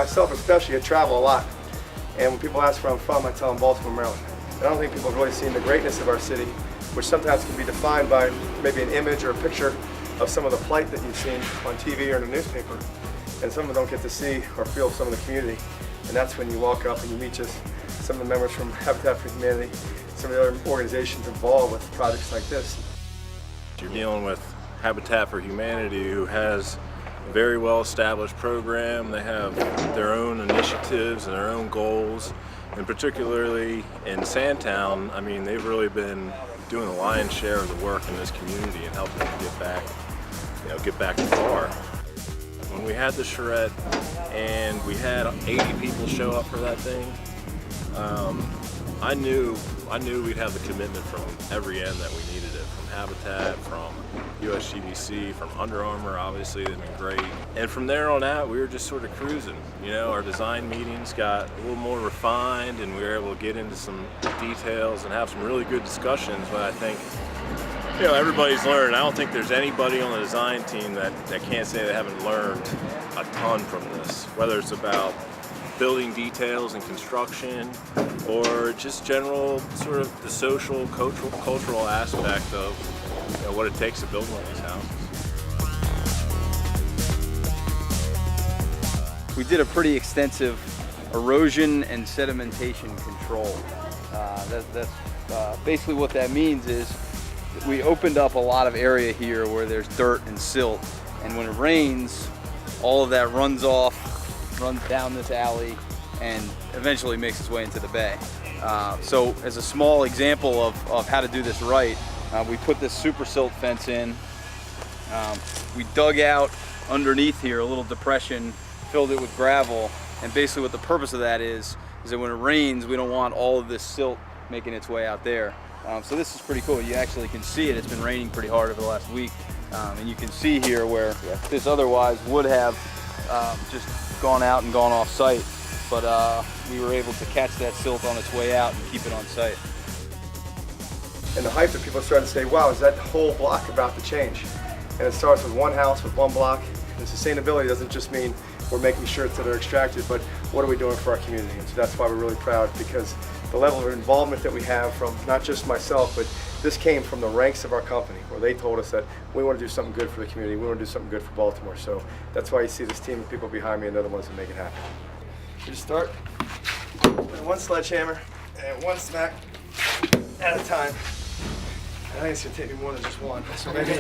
myself especially, I travel a lot. And when people ask where I'm from, I tell them Baltimore, Maryland. And I don't think people have really seen the greatness of our city, which sometimes can be defined by maybe an image or a picture of some of the plight that you've seen on TV or in the newspaper. And some of them don't get to see or feel some of the community. And that's when you walk up and you meet just some of the members from Habitat for Humanity, some of the other organizations involved with projects like this. You're dealing with Habitat for Humanity, who has a very well-established program. They have their own initiatives and their own goals, and particularly in Sandtown, I mean, they've really been doing the lion's share of the work in this community and helping them get back to par. When we had the charrette and we had 80 people show up for that thing, I knew we'd have the commitment from every end that we needed it, from Habitat, from USGBC, from Under Armour, obviously, they've been great. And from there on out, we were just sort of cruising. You know, our design meetings got a little more refined and we were able to get into some details and have some really good discussions. But I think, you know, everybody's learned. I don't think there's anybody on the design team that can't say they haven't learned a ton from this, whether it's about building details and construction, or just general sort of the social, cultural aspect of, you know, what it takes to build one of these houses. We did a pretty extensive erosion and sedimentation control. Basically what that means is we opened up a lot of area here where there's dirt and silt, and when it rains, all of that runs down this alley and eventually makes its way into the bay. So as a small example of how to do this right, we put this super silt fence in. We dug out underneath here a little depression, filled it with gravel, and basically what the purpose of that is that when it rains, we don't want all of this silt making its way out there. So this is pretty cool. You actually can see it. It's been raining pretty hard over the last week. And you can see here where this otherwise would have just gone out and gone off site. But we were able to catch that silt on its way out and keep it on site. And the hype that people are starting to say, wow, is that whole block about to change? And it starts with one house, with one block. And sustainability doesn't just mean we're making sure that they're extracted, but what are we doing for our community? And so that's why we're really proud, because the level of involvement that we have from not just myself, but this came from the ranks of our company, where they told us that we want to do something good for the community, we want to do something good for Baltimore. So that's why you see this team of people behind me, and they're the ones that make it happen. You just start with one sledgehammer and one smack at a time. I think it's going to take me more than just one. So maybe